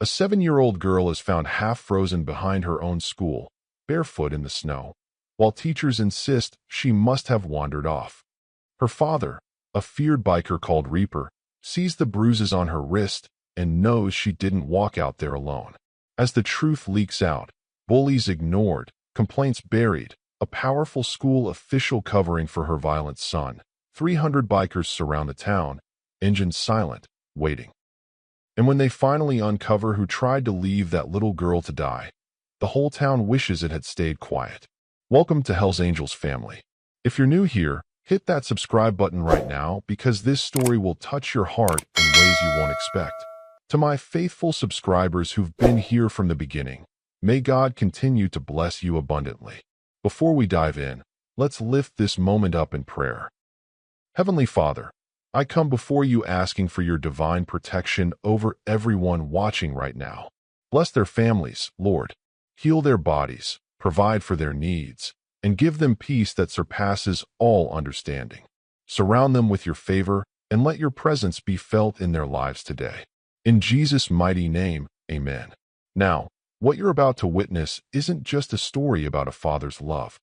A 7-year-old girl is found half frozen behind her own school, barefoot in the snow, while teachers insist she must have wandered off. Her father, a feared biker called Reaper, sees the bruises on her wrist and knows she didn't walk out there alone. As the truth leaks out, bullies ignored, complaints buried, a powerful school official covering for her violent son. 300 bikers surround the town, engines silent, waiting. And when they finally uncover who tried to leave that little girl to die, the whole town wishes it had stayed quiet. Welcome to Hell's Angels family. If you're new here, hit that subscribe button right now because this story will touch your heart in ways you won't expect. To my faithful subscribers who've been here from the beginning, may God continue to bless you abundantly. Before we dive in, let's lift this moment up in prayer. Heavenly Father, I come before you asking for your divine protection over everyone watching right now. Bless their families, Lord. Heal their bodies, provide for their needs, and give them peace that surpasses all understanding. Surround them with your favor and let your presence be felt in their lives today. In Jesus' mighty name, amen. Now, what you're about to witness isn't just a story about a father's love.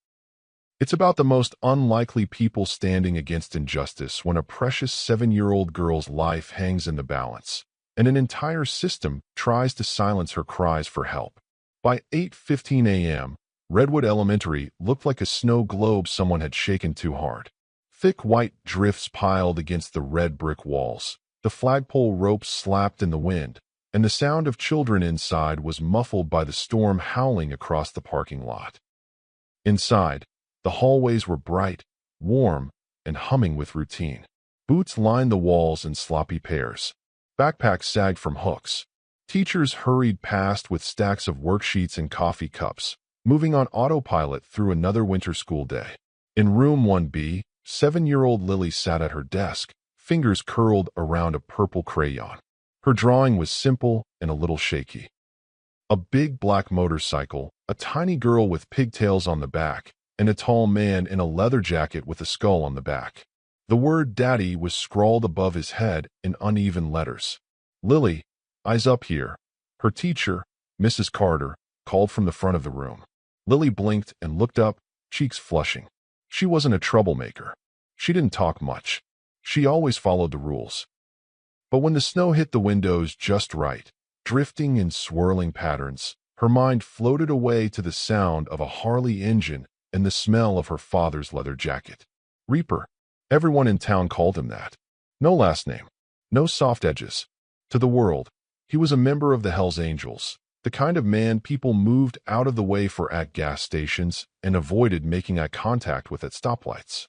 It's about the most unlikely people standing against injustice when a precious 7-year-old girl's life hangs in the balance, and an entire system tries to silence her cries for help. By 8:15 a.m., Redwood Elementary looked like a snow globe someone had shaken too hard. Thick white drifts piled against the red brick walls, the flagpole ropes slapped in the wind, and the sound of children inside was muffled by the storm howling across the parking lot. Inside, the hallways were bright, warm, and humming with routine. Boots lined the walls in sloppy pairs. Backpacks sagged from hooks. Teachers hurried past with stacks of worksheets and coffee cups, moving on autopilot through another winter school day. In room 1B, 7-year-old Lily sat at her desk, fingers curled around a purple crayon. Her drawing was simple and a little shaky. A big black motorcycle, a tiny girl with pigtails on the back, and a tall man in a leather jacket with a skull on the back. The word Daddy was scrawled above his head in uneven letters. Lily, eyes up here. Her teacher, Mrs. Carter, called from the front of the room. Lily blinked and looked up, cheeks flushing. She wasn't a troublemaker. She didn't talk much. She always followed the rules. But when the snow hit the windows just right, drifting in swirling patterns, her mind floated away to the sound of a Harley engine and the smell of her father's leather jacket. Reaper. Everyone in town called him that. No last name. No soft edges. To the world, he was a member of the Hells Angels, the kind of man people moved out of the way for at gas stations and avoided making eye contact with at stoplights.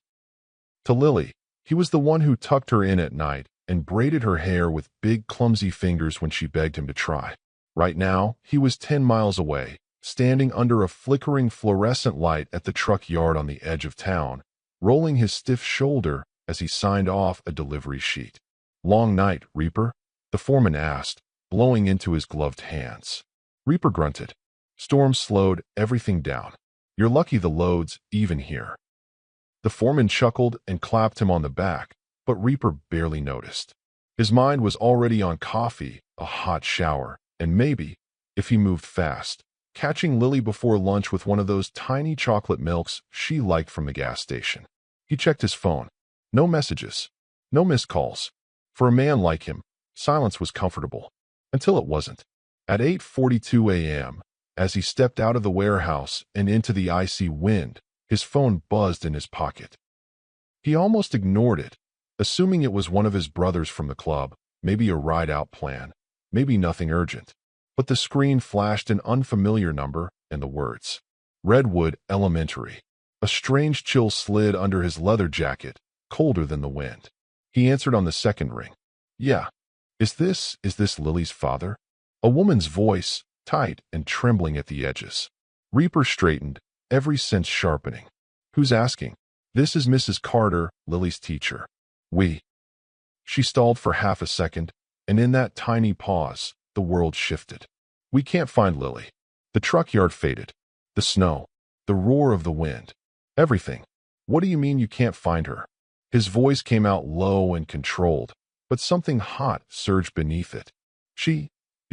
To Lily, he was the one who tucked her in at night and braided her hair with big, clumsy fingers when she begged him to try. Right now, he was 10 miles away, standing under a flickering fluorescent light at the truck yard on the edge of town, rolling his stiff shoulder as he signed off a delivery sheet. Long night, Reaper? The foreman asked, blowing into his gloved hands. Reaper grunted. Storm slowed everything down. You're lucky the load's even here. The foreman chuckled and clapped him on the back, but Reaper barely noticed. His mind was already on coffee, a hot shower, and maybe, if he moved fast, catching Lily before lunch with one of those tiny chocolate milks she liked from the gas station. He checked his phone. No messages. No missed calls. For a man like him, silence was comfortable. Until it wasn't. At 8:42 a.m., as he stepped out of the warehouse and into the icy wind, his phone buzzed in his pocket. He almost ignored it, assuming it was one of his brothers from the club, maybe a ride-out plan, maybe nothing urgent. But the screen flashed an unfamiliar number and the words, Redwood Elementary. A strange chill slid under his leather jacket, colder than the wind. He answered on the second ring. Yeah. Is this Lily's father? A woman's voice, tight and trembling at the edges. Reaper straightened, every sense sharpening. Who's asking? This is Mrs. Carter, Lily's teacher. She stalled for half a second, and in that tiny pause, the world shifted. We can't find Lily. The truck yard faded. The snow. The roar of the wind. Everything. What do you mean you can't find her? His voice came out low and controlled, but something hot surged beneath it.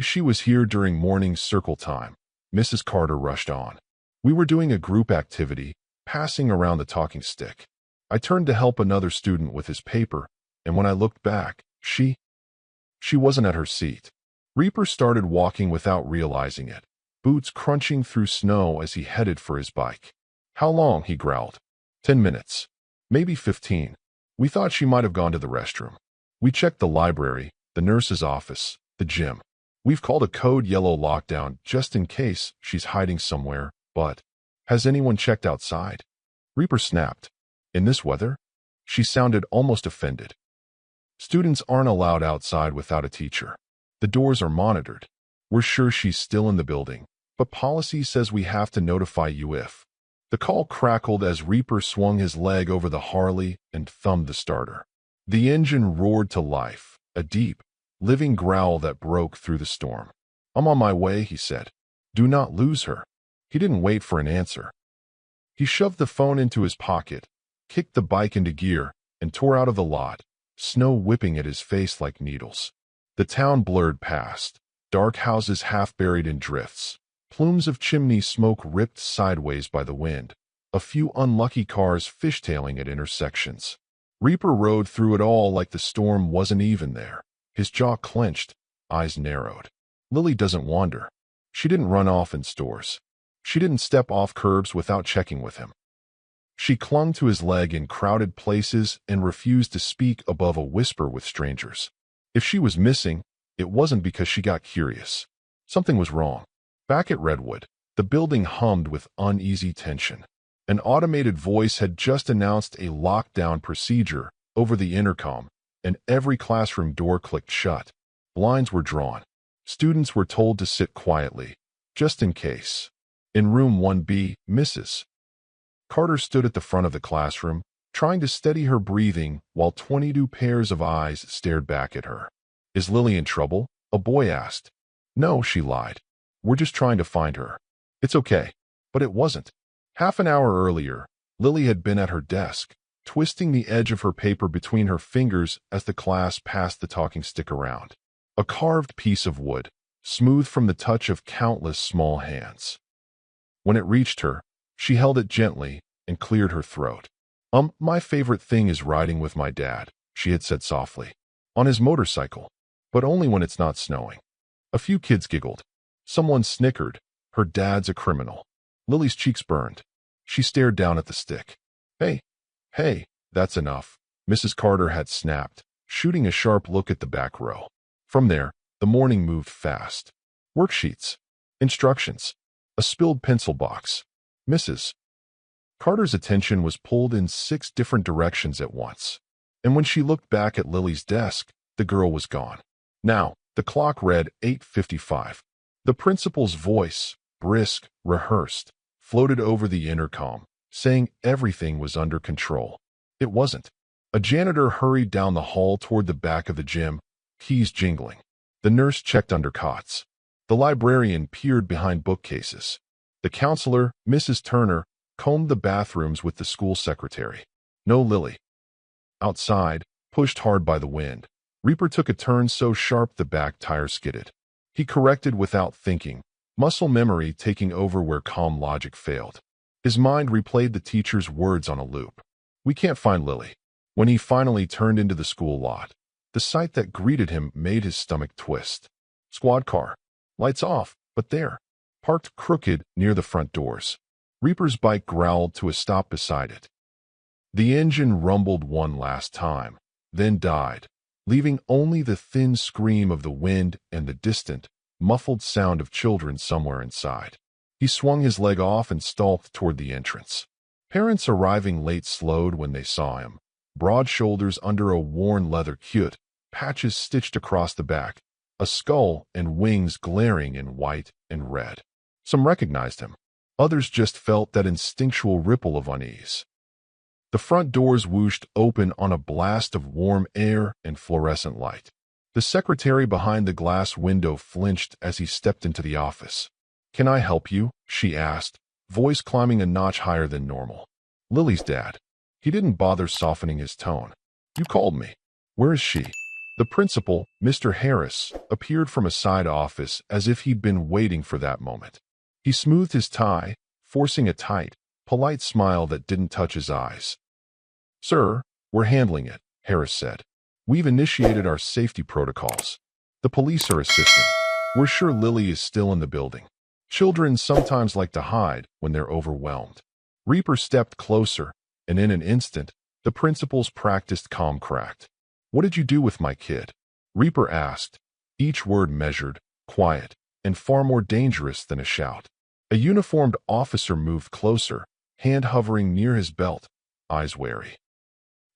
Is She was here during morning circle time. Mrs. Carter rushed on. We were doing a group activity, passing around the talking stick. I turned to help another student with his paper, and when I looked back, she wasn't at her seat. Reaper started walking without realizing it, boots crunching through snow as he headed for his bike. How long? He growled. 10 minutes. Maybe 15. We thought she might have gone to the restroom. We checked the library, the nurse's office, the gym. We've called a code yellow lockdown just in case she's hiding somewhere, but has anyone checked outside? Reaper snapped. In this weather? She sounded almost offended. Students aren't allowed outside without a teacher. The doors are monitored. We're sure she's still in the building, but policy says we have to notify you if. The call crackled as Reaper swung his leg over the Harley and thumbed the starter. The engine roared to life, a deep, living growl that broke through the storm. I'm on my way, he said. Do not lose her. He didn't wait for an answer. He shoved the phone into his pocket, kicked the bike into gear, and tore out of the lot, snow whipping at his face like needles. The town blurred past, dark houses half buried in drifts, plumes of chimney smoke ripped sideways by the wind, a few unlucky cars fishtailing at intersections. Reaper rode through it all like the storm wasn't even there. His jaw clenched, eyes narrowed. Lily doesn't wander. She didn't run off in stores. She didn't step off curbs without checking with him. She clung to his leg in crowded places and refused to speak above a whisper with strangers. If she was missing, it wasn't because she got curious. Something was wrong. Back at Redwood, the building hummed with uneasy tension. An automated voice had just announced a lockdown procedure over the intercom, and every classroom door clicked shut. Blinds were drawn. Students were told to sit quietly, just in case. In room 1B, Mrs. Carter stood at the front of the classroom, trying to steady her breathing while 22 pairs of eyes stared back at her. Is Lily in trouble? A boy asked. No, she lied. We're just trying to find her. It's okay. But it wasn't. Half an hour earlier, Lily had been at her desk, twisting the edge of her paper between her fingers as the class passed the talking stick around. A carved piece of wood, smooth from the touch of countless small hands. When it reached her, she held it gently and cleared her throat. My favorite thing is riding with my dad, she had said softly. On his motorcycle, but only when it's not snowing. A few kids giggled. Someone snickered. Her dad's a criminal. Lily's cheeks burned. She stared down at the stick. Hey, that's enough, Mrs. Carter had snapped, shooting a sharp look at the back row. From there, the morning moved fast. Worksheets. Instructions. A spilled pencil box. Mrs. Carter's attention was pulled in 6 different directions at once. And when she looked back at Lily's desk, the girl was gone. Now, the clock read 8:55. The principal's voice, brisk, rehearsed, floated over the intercom, saying everything was under control. It wasn't. A janitor hurried down the hall toward the back of the gym, keys jingling. The nurse checked under cots. The librarian peered behind bookcases. The counselor, Mrs. Turner, combed the bathrooms with the school secretary. No Lily. Outside, pushed hard by the wind, Reaper took a turn so sharp the back tire skidded. He corrected without thinking, muscle memory taking over where calm logic failed. His mind replayed the teacher's words on a loop. We can't find Lily. When he finally turned into the school lot, the sight that greeted him made his stomach twist. Squad car. Lights off, but there. Parked crooked near the front doors. Reaper's bike growled to a stop beside it. The engine rumbled one last time, then died, leaving only the thin scream of the wind and the distant, muffled sound of children somewhere inside. He swung his leg off and stalked toward the entrance. Parents arriving late slowed when they saw him, broad shoulders under a worn leather kilt, patches stitched across the back, a skull and wings glaring in white and red. Some recognized him. Others just felt that instinctual ripple of unease. The front doors whooshed open on a blast of warm air and fluorescent light. The secretary behind the glass window flinched as he stepped into the office. Can I help you? She asked, voice climbing a notch higher than normal. Lily's dad. He didn't bother softening his tone. You called me. Where is she? The principal, Mr. Harris, appeared from a side office as if he'd been waiting for that moment. He smoothed his tie, forcing a tight, polite smile that didn't touch his eyes. "Sir, we're handling it," Harris said. "We've initiated our safety protocols. The police are assisting. We're sure Lily is still in the building. Children sometimes like to hide when they're overwhelmed." Reaper stepped closer, and in an instant, the principal's practiced calm cracked. "What did you do with my kid?" Reaper asked, each word measured, quiet, and far more dangerous than a shout. A uniformed officer moved closer, hand hovering near his belt, eyes wary.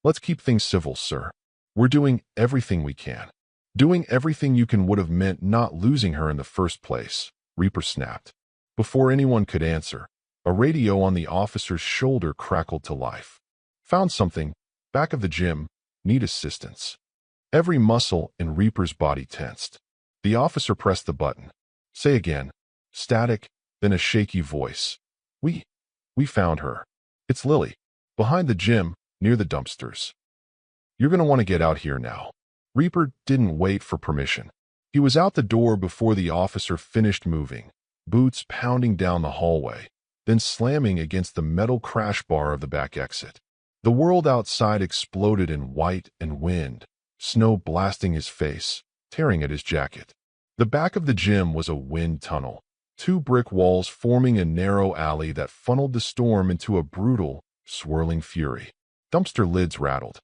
"Let's keep things civil, sir. We're doing everything we can. Doing everything you can would have meant not losing her in the first place," Reaper snapped. Before anyone could answer, a radio on the officer's shoulder crackled to life. "Found something. Back of the gym. Need assistance." Every muscle in Reaper's body tensed. The officer pressed the button. "Say again." Static, then a shaky voice. We found her. It's Lily. Behind the gym, near the dumpsters. You're going to want to get out here now." Reaper didn't wait for permission. He was out the door before the officer finished moving, boots pounding down the hallway, then slamming against the metal crash bar of the back exit. The world outside exploded in white and wind, snow blasting his face, tearing at his jacket. The back of the gym was a wind tunnel, 2 brick walls forming a narrow alley that funneled the storm into a brutal, swirling fury. Dumpster lids rattled.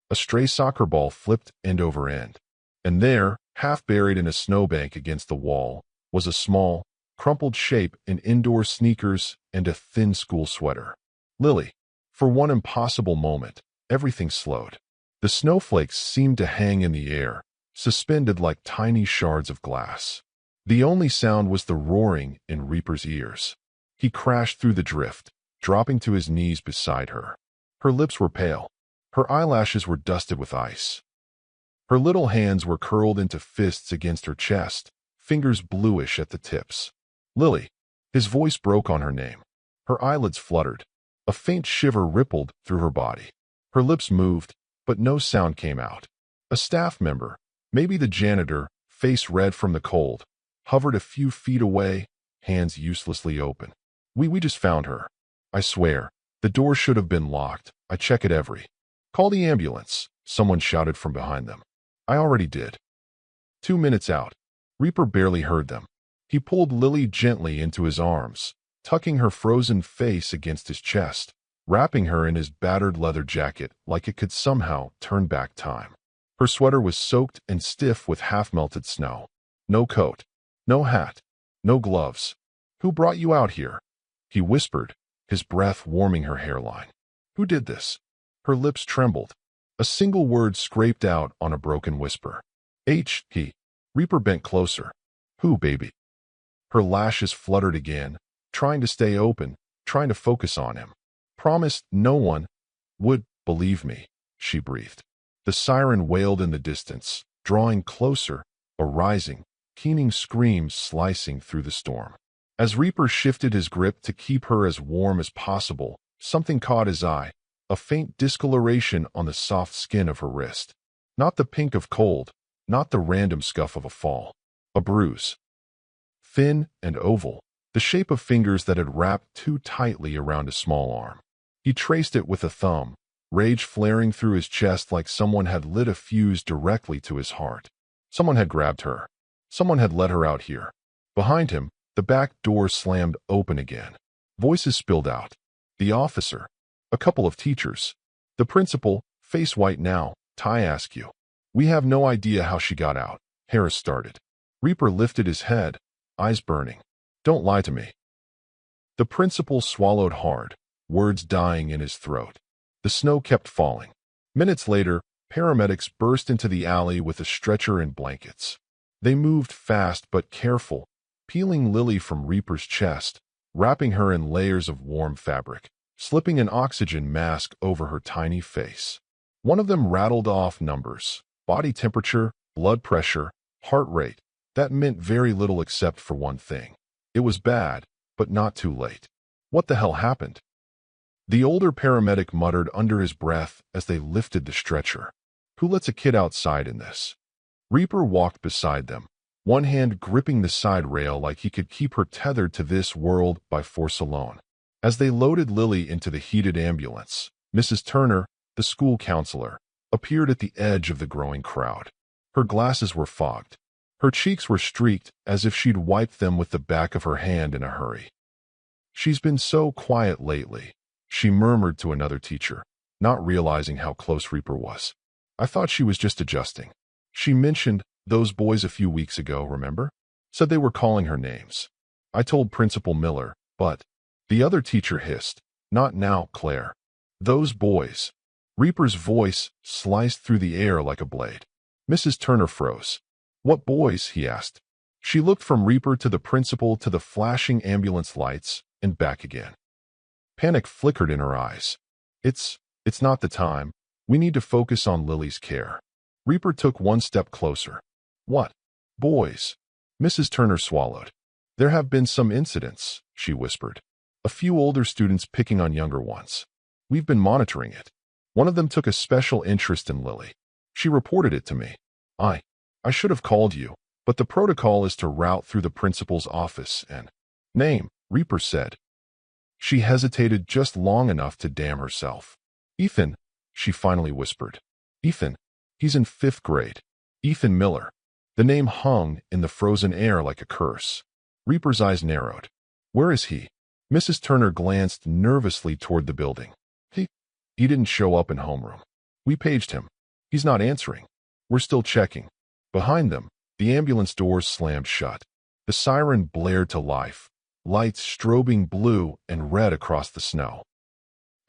A stray soccer ball flipped end over end. And there, half buried in a snowbank against the wall, was a small, crumpled shape in indoor sneakers and a thin school sweater. Lily. For one impossible moment, everything slowed. The snowflakes seemed to hang in the air, suspended like tiny shards of glass. The only sound was the roaring in Reaper's ears. He crashed through the drift, dropping to his knees beside her. Her lips were pale. Her eyelashes were dusted with ice. Her little hands were curled into fists against her chest, fingers bluish at the tips. "Lily." His voice broke on her name. Her eyelids fluttered. A faint shiver rippled through her body. Her lips moved, but no sound came out. A staff member, maybe the janitor, face red from the cold, hovered a few feet away, hands uselessly open. We just found her. I swear, the door should have been locked. I check it every." "Call the ambulance," someone shouted from behind them. "I already did." 2 minutes out. Reaper barely heard them. He pulled Lily gently into his arms, tucking her frozen face against his chest, wrapping her in his battered leather jacket like it could somehow turn back time. Her sweater was soaked and stiff with half-melted snow. No coat. No hat. No gloves. "Who brought you out here?" he whispered, his breath warming her hairline. "Who did this?" Her lips trembled. A single word scraped out on a broken whisper. He. Reaper bent closer. "Who, baby?" Her lashes fluttered again, trying to stay open, trying to focus on him. "Promised no one would believe me," she breathed. The siren wailed in the distance, drawing closer, a rising, keening scream slicing through the storm. As Reaper shifted his grip to keep her as warm as possible, something caught his eye, a faint discoloration on the soft skin of her wrist. Not the pink of cold, not the random scuff of a fall. A bruise. Thin and oval, the shape of fingers that had wrapped too tightly around a small arm. He traced it with a thumb, rage flaring through his chest like someone had lit a fuse directly to his heart. Someone had grabbed her. Someone had let her out here. Behind him, the back door slammed open again. Voices spilled out. The officer. A couple of teachers. The principal, face white now, tie askew. "We have no idea how she got out," Harris started. Reaper lifted his head, eyes burning. "Don't lie to me." The principal swallowed hard, words dying in his throat. The snow kept falling. Minutes later, paramedics burst into the alley with a stretcher and blankets. They moved fast but careful, peeling Lily from Reaper's chest, wrapping her in layers of warm fabric, slipping an oxygen mask over her tiny face. One of them rattled off numbers: body temperature, blood pressure, heart rate. That meant very little except for one thing. It was bad, but not too late. What the hell happened? The older paramedic muttered under his breath as they lifted the stretcher. Who lets a kid outside in this? Reaper walked beside them, one hand gripping the side rail like he could keep her tethered to this world by force alone. As they loaded Lily into the heated ambulance, Mrs. Turner, the school counselor, appeared at the edge of the growing crowd. Her glasses were fogged. Her cheeks were streaked as if she'd wiped them with the back of her hand in a hurry. "She's been so quiet lately," she murmured to another teacher, not realizing how close Reaper was. "I thought she was just adjusting. She mentioned those boys a few weeks ago, remember? Said they were calling her names. I told Principal Miller, but—" The other teacher hissed, "Not now, Claire. Those boys." Reaper's voice sliced through the air like a blade. Mrs. Turner froze. "What boys?" he asked. She looked from Reaper to the principal to the flashing ambulance lights and back again. Panic flickered in her eyes. It's not the time. We need to focus on Lily's care." Reaper took one step closer. "What? Boys?" Mrs. Turner swallowed. "There have been some incidents," she whispered. "A few older students picking on younger ones. We've been monitoring it. One of them took a special interest in Lily. She reported it to me. I should have called you, but the protocol is to route through the principal's office and—" "Name," Reaper said. She hesitated just long enough to damn herself. "Ethan," she finally whispered. "Ethan. He's in 5th grade. Ethan Miller." The name hung in the frozen air like a curse. Reaper's eyes narrowed. "Where is he?" Mrs. Turner glanced nervously toward the building. He didn't show up in homeroom. We paged him. He's not answering. We're still checking." Behind them, the ambulance doors slammed shut. The siren blared to life, lights strobing blue and red across the snow.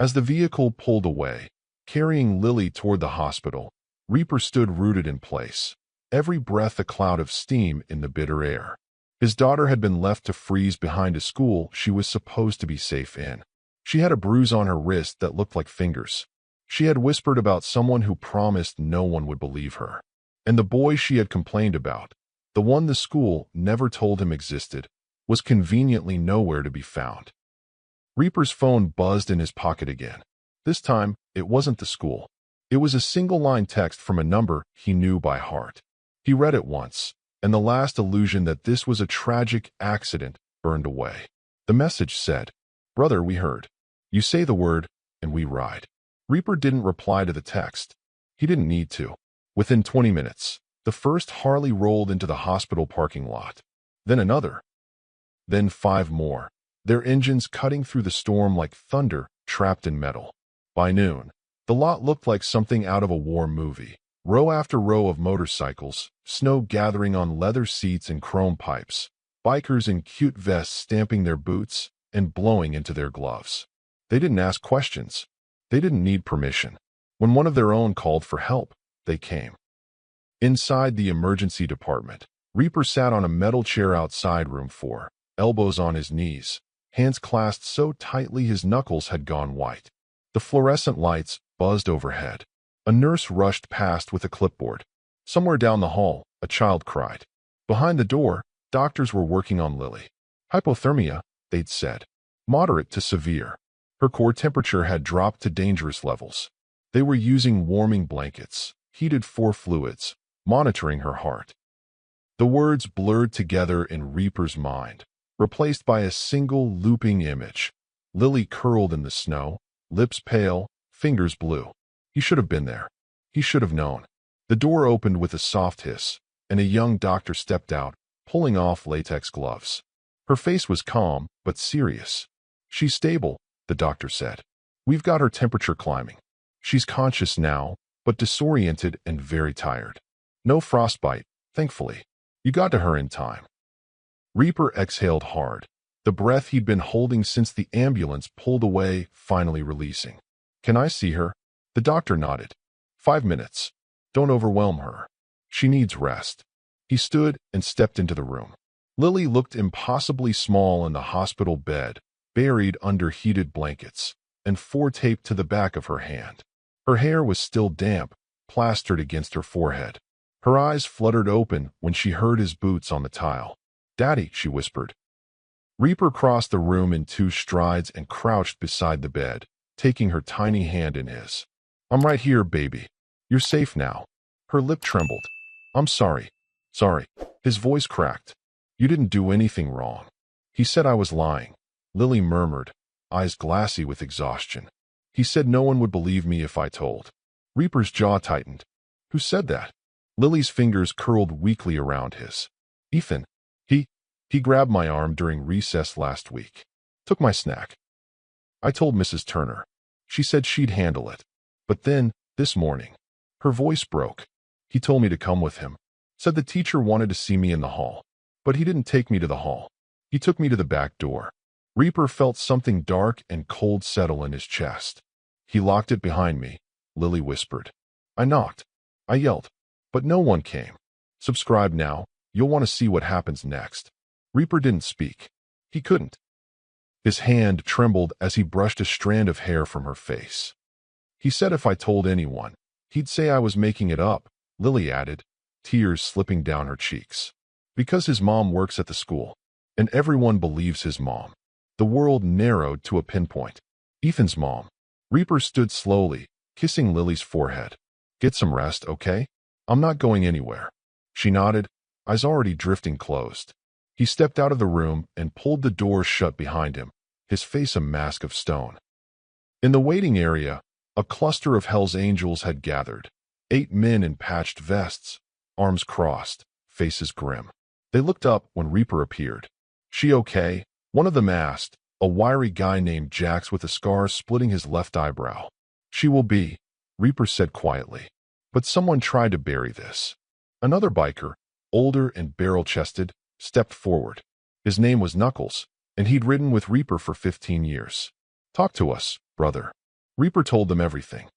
As the vehicle pulled away, carrying Lily toward the hospital, Reaper stood rooted in place, every breath a cloud of steam in the bitter air. His daughter had been left to freeze behind a school she was supposed to be safe in. She had a bruise on her wrist that looked like fingers. She had whispered about someone who promised no one would believe her. And the boy she had complained about, the one the school never told him existed, was conveniently nowhere to be found. Reaper's phone buzzed in his pocket again. This time, it wasn't the school. It was a single-line text from a number he knew by heart. He read it once, and the last illusion that this was a tragic accident burned away. The message said, "Brother, we heard. You say the word, and we ride." Reaper didn't reply to the text. He didn't need to. Within 20 minutes, the first Harley rolled into the hospital parking lot. Then another. Then 5 more, their engines cutting through the storm like thunder trapped in metal. By noon, the lot looked like something out of a war movie. Row after row of motorcycles, snow gathering on leather seats and chrome pipes, bikers in cute vests stamping their boots and blowing into their gloves. They didn't ask questions. They didn't need permission. When one of their own called for help, they came. Inside the emergency department, Reaper sat on a metal chair outside room 4, elbows on his knees, hands clasped so tightly his knuckles had gone white. The fluorescent lights buzzed overhead. A nurse rushed past with a clipboard. Somewhere down the hall, a child cried. Behind the door, doctors were working on Lily. Hypothermia, they'd said. Moderate to severe. Her core temperature had dropped to dangerous levels. They were using warming blankets, heated 4 fluids, monitoring her heart. The words blurred together in Reaper's mind, replaced by a single looping image. Lily curled in the snow, lips pale, fingers blue. He should have been there. He should have known. The door opened with a soft hiss, and a young doctor stepped out, pulling off latex gloves. Her face was calm, but serious. "She's stable," the doctor said. "We've got her temperature climbing. She's conscious now, but disoriented and very tired. No frostbite, thankfully. You got to her in time." Reaper exhaled hard, the breath he'd been holding since the ambulance pulled away finally releasing. "Can I see her?" The doctor nodded. 5 minutes. Don't overwhelm her. She needs rest." He stood and stepped into the room. Lily looked impossibly small in the hospital bed, buried under heated blankets, and 4 taped to the back of her hand. Her hair was still damp, plastered against her forehead. Her eyes fluttered open when she heard his boots on the tile. "Daddy," she whispered. Reaper crossed the room in 2 strides and crouched beside the bed, taking her tiny hand in his. "I'm right here, baby. You're safe now." Her lip trembled. I'm sorry. Sorry. His voice cracked. You didn't do anything wrong. He said I was lying. Lily murmured, eyes glassy with exhaustion. He said no one would believe me if I told. Reaper's jaw tightened. Who said that? Lily's fingers curled weakly around his. Ethan. He grabbed my arm during recess last week. Took my snack. I told Mrs. Turner. She said she'd handle it. But then, this morning, her voice broke. He told me to come with him. Said the teacher wanted to see me in the hall. But he didn't take me to the hall. He took me to the back door. Reaper felt something dark and cold settle in his chest. He locked it behind me, Lily whispered. I knocked. I yelled. But no one came. Subscribe now. You'll want to see what happens next. Reaper didn't speak. He couldn't. His hand trembled as he brushed a strand of hair from her face. He said if I told anyone, he'd say I was making it up, Lily added, tears slipping down her cheeks. Because his mom works at the school, and everyone believes his mom. The world narrowed to a pinpoint. Ethan's mom. Reaper stood slowly, kissing Lily's forehead. Get some rest, okay? I'm not going anywhere. She nodded, eyes already drifting closed. He stepped out of the room and pulled the door shut behind him, his face a mask of stone. In the waiting area, a cluster of Hell's Angels had gathered. 8 men in patched vests, arms crossed, faces grim. They looked up when Reaper appeared. She okay? One of them asked, a wiry guy named Jax with a scar splitting his left eyebrow. She will be, Reaper said quietly. But someone tried to bury this. Another biker, older and barrel-chested, stepped forward. His name was Knuckles, and he'd ridden with Reaper for 15 years. Talk to us, brother. Reaper told them everything.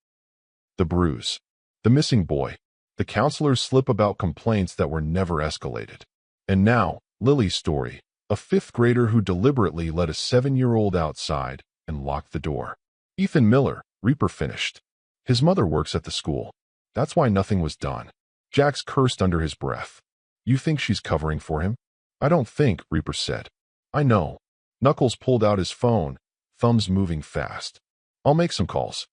The bruise. The missing boy. The counselor's slip about complaints that were never escalated. And now, Lily's story. A 5th grader who deliberately let a 7-year-old outside and locked the door. Ethan Miller, Reaper finished. His mother works at the school. That's why nothing was done. Jax cursed under his breath. You think she's covering for him? I don't think, Reaper said. I know. Knuckles pulled out his phone, thumbs moving fast. I'll make some calls.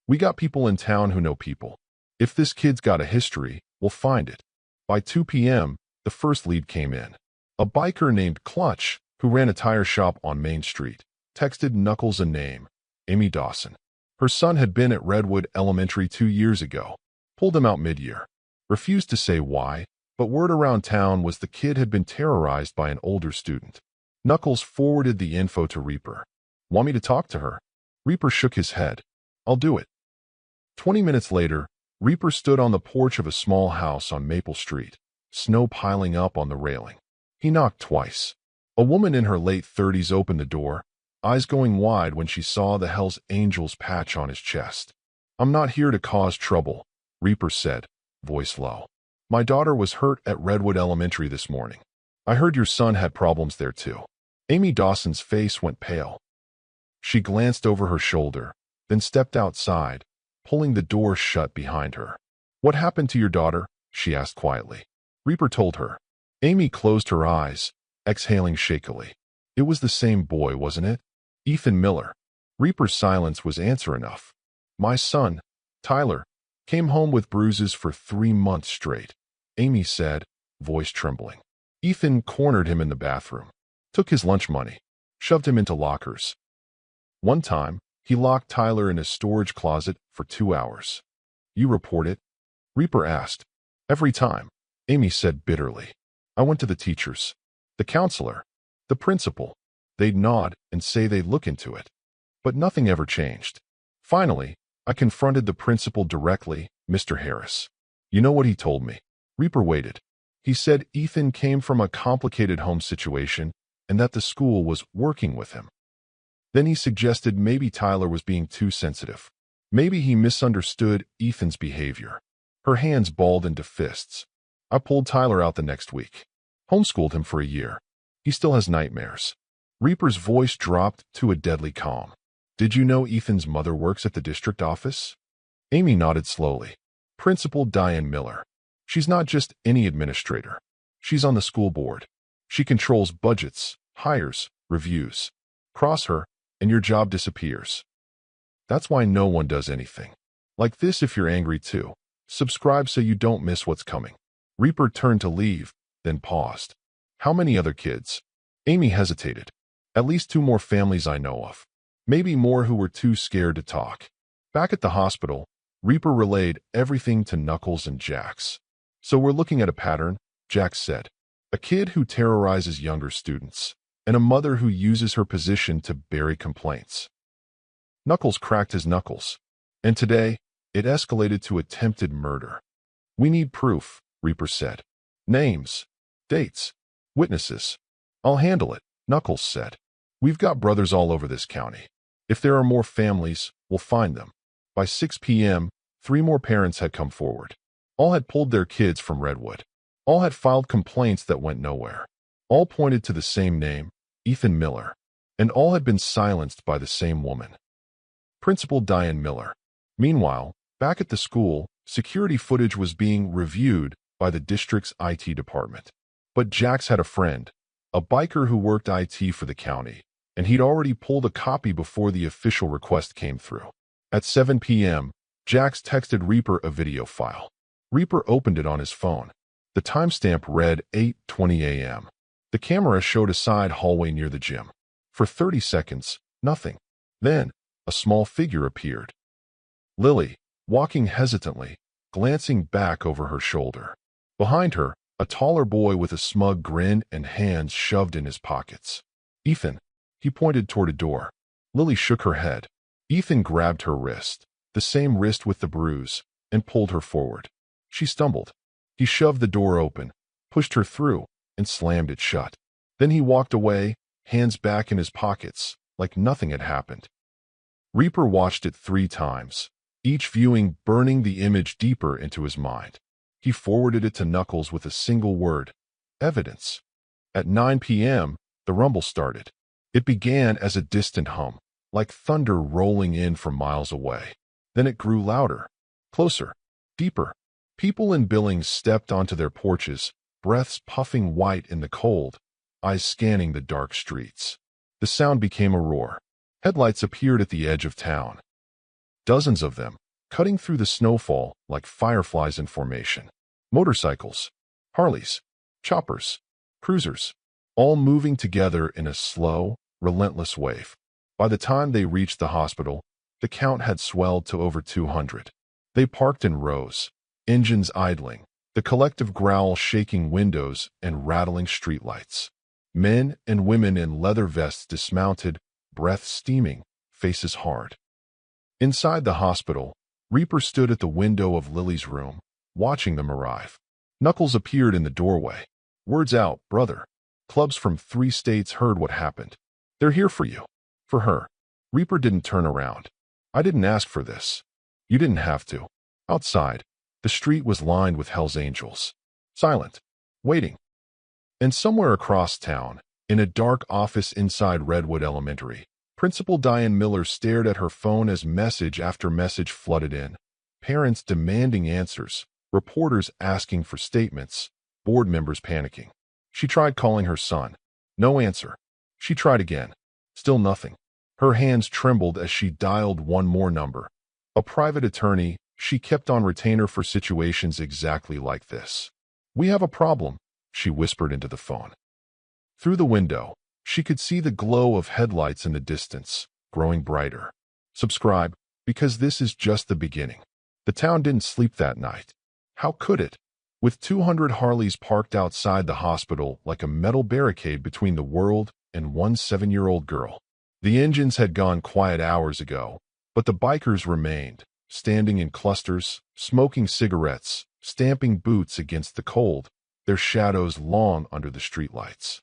We got people in town who know people. If this kid's got a history, we'll find it. By 2 p.m., the first lead came in. A biker named Clutch, who ran a tire shop on Main Street, texted Knuckles a name, Amy Dawson. Her son had been at Redwood Elementary 2 years ago. Pulled him out mid-year. Refused to say why, but word around town was the kid had been terrorized by an older student. Knuckles forwarded the info to Reaper. Want me to talk to her? Reaper shook his head. I'll do it. 20 minutes later, Reaper stood on the porch of a small house on Maple Street, snow piling up on the railing. He knocked twice. A woman in her late 30s opened the door, eyes going wide when she saw the Hell's Angels patch on his chest. I'm not here to cause trouble, Reaper said, voice low. My daughter was hurt at Redwood Elementary this morning. I heard your son had problems there too. Amy Dawson's face went pale. She glanced over her shoulder, then stepped outside, pulling the door shut behind her. What happened to your daughter? She asked quietly. Reaper told her. Amy closed her eyes, exhaling shakily. It was the same boy, wasn't it? Ethan Miller. Reaper's silence was answer enough. My son, Tyler, came home with bruises for 3 months straight, Amy said, voice trembling. Ethan cornered him in the bathroom, took his lunch money, shoved him into lockers. One time, he locked Tyler in a storage closet for 2 hours. You report it? Reaper asked. Every time, Amy said bitterly. I went to the teachers, the counselor, the principal. They'd nod and say they'd look into it. But nothing ever changed. Finally, I confronted the principal directly, Mr. Harris. You know what he told me? Reaper waited. He said Ethan came from a complicated home situation and that the school was working with him. Then he suggested maybe Tyler was being too sensitive. Maybe he misunderstood Ethan's behavior. Her hands balled into fists. I pulled Tyler out the next week. Homeschooled him for a year. He still has nightmares. Reaper's voice dropped to a deadly calm. Did you know Ethan's mother works at the district office? Amy nodded slowly. Principal Diane Miller. She's not just any administrator. She's on the school board. She controls budgets, hires, reviews. Cross her, and your job disappears. That's why no one does anything. Like this if you're angry too. Subscribe so you don't miss what's coming. Reaper turned to leave, then paused. How many other kids? Amy hesitated. At least 2 more families I know of. Maybe more who were too scared to talk. Back at the hospital, Reaper relayed everything to Knuckles and Jax. So we're looking at a pattern, Jax said. A kid who terrorizes younger students, and a mother who uses her position to bury complaints. Knuckles cracked his knuckles. And today, it escalated to attempted murder. We need proof, Reaper said. Names, dates, witnesses. I'll handle it, Knuckles said. We've got brothers all over this county. If there are more families, we'll find them. By 6 p.m., 3 more parents had come forward. All had pulled their kids from Redwood. All had filed complaints that went nowhere. All pointed to the same name, Ethan Miller. And all had been silenced by the same woman. Principal Diane Miller. Meanwhile, back at the school, security footage was being reviewed by the district's IT department. But Jax had a friend, a biker who worked IT for the county, and he'd already pulled a copy before the official request came through. At 7 p.m., Jax texted Reaper a video file. Reaper opened it on his phone. The timestamp read 8:20 a.m. The camera showed a side hallway near the gym. For 30 seconds, nothing. Then, a small figure appeared. Lily, walking hesitantly, glancing back over her shoulder. Behind her, a taller boy with a smug grin and hands shoved in his pockets. Ethan. He pointed toward a door. Lily shook her head. Ethan grabbed her wrist, the same wrist with the bruise, and pulled her forward. She stumbled. He shoved the door open, pushed her through, and slammed it shut. Then he walked away, hands back in his pockets, like nothing had happened. Reaper watched it 3 times, each viewing burning the image deeper into his mind. He forwarded it to Knuckles with a single word: evidence. At 9 p.m., the rumble started. It began as a distant hum, like thunder rolling in from miles away. Then it grew louder, closer, deeper. People in Billings stepped onto their porches, breaths puffing white in the cold, eyes scanning the dark streets. The sound became a roar. Headlights appeared at the edge of town. Dozens of them, cutting through the snowfall like fireflies in formation. Motorcycles, Harleys, choppers, cruisers, all moving together in a slow, relentless wave. By the time they reached the hospital, the count had swelled to over 200. They parked in rows, engines idling, the collective growl shaking windows and rattling streetlights. Men and women in leather vests dismounted, breath steaming, faces hard. Inside the hospital, Reaper stood at the window of Lily's room, watching them arrive. Knuckles appeared in the doorway. Words out, brother. Clubs from 3 states heard what happened. They're here for you. For her. Reaper didn't turn around. I didn't ask for this. You didn't have to. Outside, the street was lined with Hell's Angels. Silent. Waiting. And somewhere across town, in a dark office inside Redwood Elementary, Principal Diane Miller stared at her phone as message after message flooded in. Parents demanding answers, reporters asking for statements, board members panicking. She tried calling her son. No answer. She tried again. Still nothing. Her hands trembled as she dialed one more number. A private attorney, she kept on retainer for situations exactly like this. We have a problem, she whispered into the phone. Through the window, she could see the glow of headlights in the distance, growing brighter. Subscribe, because this is just the beginning. The town didn't sleep that night. How could it? With 200 Harleys parked outside the hospital like a metal barricade between the world and one 7-year-old girl. The engines had gone quiet hours ago, but the bikers remained, standing in clusters, smoking cigarettes, stamping boots against the cold, their shadows long under the streetlights.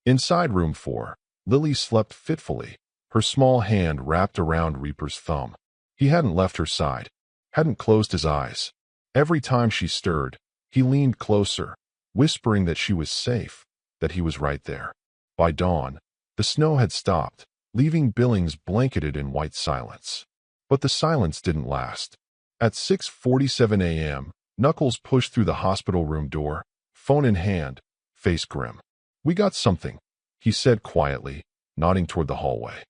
Inside room 4, Lily slept fitfully, her small hand wrapped around Reaper's thumb. He hadn't left her side, hadn't closed his eyes. Every time she stirred, he leaned closer, whispering that she was safe, that he was right there. By dawn, the snow had stopped, leaving Billings blanketed in white silence. But the silence didn't last. At 6:47 a.m., Knuckles pushed through the hospital room door, phone in hand, face grim. We got something, he said quietly, nodding toward the hallway.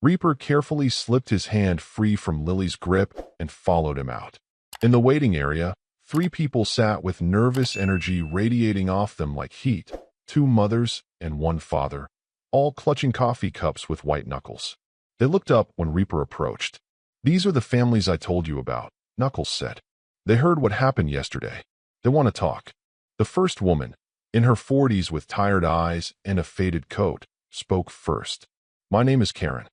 Reaper carefully slipped his hand free from Lily's grip and followed him out. In the waiting area, 3 people sat with nervous energy radiating off them like heat, 2 mothers and 1 father, all clutching coffee cups with white knuckles. They looked up when Reaper approached. "These are the families I told you about," Knuckles said. "They heard what happened yesterday. They want to talk." The first woman, in her 40s with tired eyes and a faded coat, spoke first. "My name is Karen.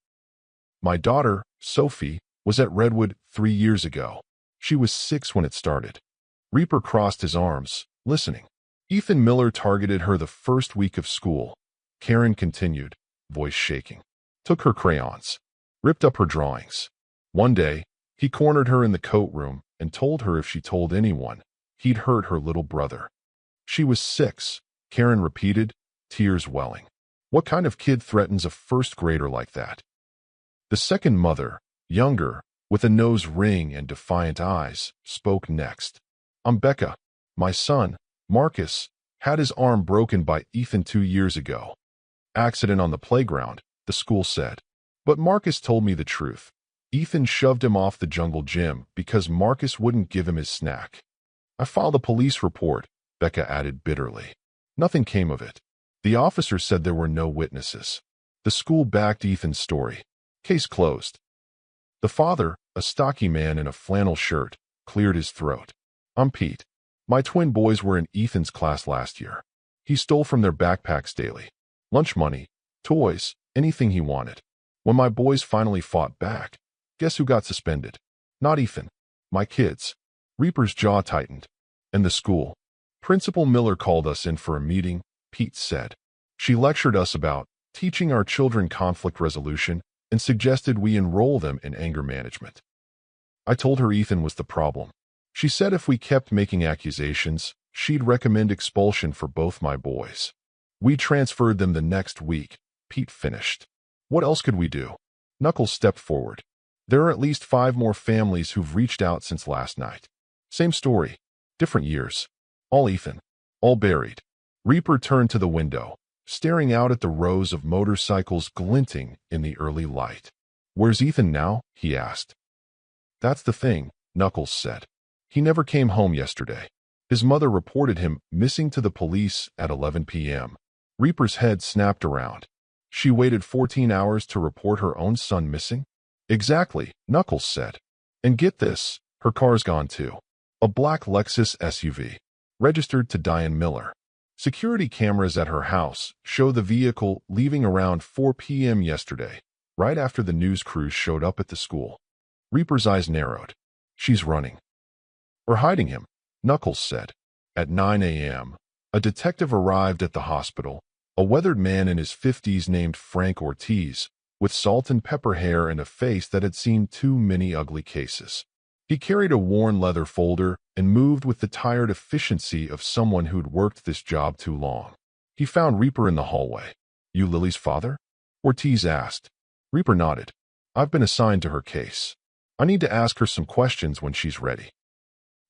My daughter, Sophie, was at Redwood 3 years ago. She was 6 when it started." Reaper crossed his arms, listening. "Ethan Miller targeted her the first week of school," Karen continued, voice shaking. "Took her crayons. Ripped up her drawings. One day, he cornered her in the coat room and told her if she told anyone, he'd hurt her little brother." "She was 6, Karen repeated, tears welling. "What kind of kid threatens a first grader like that?" The second mother, younger, with a nose ring and defiant eyes, spoke next. "I'm Becca. My son, Marcus, had his arm broken by Ethan 2 years ago. Accident on the playground," the school said. "But Marcus told me the truth. Ethan shoved him off the jungle gym because Marcus wouldn't give him his snack. I filed a police report," Becca added bitterly. "Nothing came of it. The officer said there were no witnesses. The school backed Ethan's story. Case closed." The father, a stocky man in a flannel shirt, cleared his throat. "I'm Pete. My twin boys were in Ethan's class last year. He stole from their backpacks daily. Lunch money, toys, anything he wanted. When my boys finally fought back, guess who got suspended? Not Ethan. My kids." Reaper's jaw tightened. "And the school. Principal Miller called us in for a meeting," Pete said. "She lectured us about teaching our children conflict resolution and suggested we enroll them in anger management. I told her Ethan was the problem. She said if we kept making accusations, she'd recommend expulsion for both my boys. We transferred them the next week," Pete finished. "What else could we do?" Knuckles stepped forward. "There are at least 5 more families who've reached out since last night. Same story, different years. All Ethan. All buried." Reaper turned to the window, staring out at the rows of motorcycles glinting in the early light. "Where's Ethan now?" he asked. "That's the thing," Knuckles said. "He never came home yesterday. His mother reported him missing to the police at 11 p.m. Reaper's head snapped around. "She waited 14 hours to report her own son missing?" "Exactly," Knuckles said. "And get this, her car's gone too. A black Lexus SUV. Registered to Diane Miller. Security cameras at her house show the vehicle leaving around 4 p.m. yesterday, right after the news crews showed up at the school." Reaper's eyes narrowed. "She's running. Or hiding him," Knuckles said. At 9 a.m., a detective arrived at the hospital, a weathered man in his 50s named Frank Ortiz, with salt and pepper hair and a face that had seen too many ugly cases. He carried a worn leather folder and moved with the tired efficiency of someone who'd worked this job too long. He found Reaper in the hallway. "You Lily's father?" Ortiz asked. Reaper nodded. "I've been assigned to her case. I need to ask her some questions when she's ready."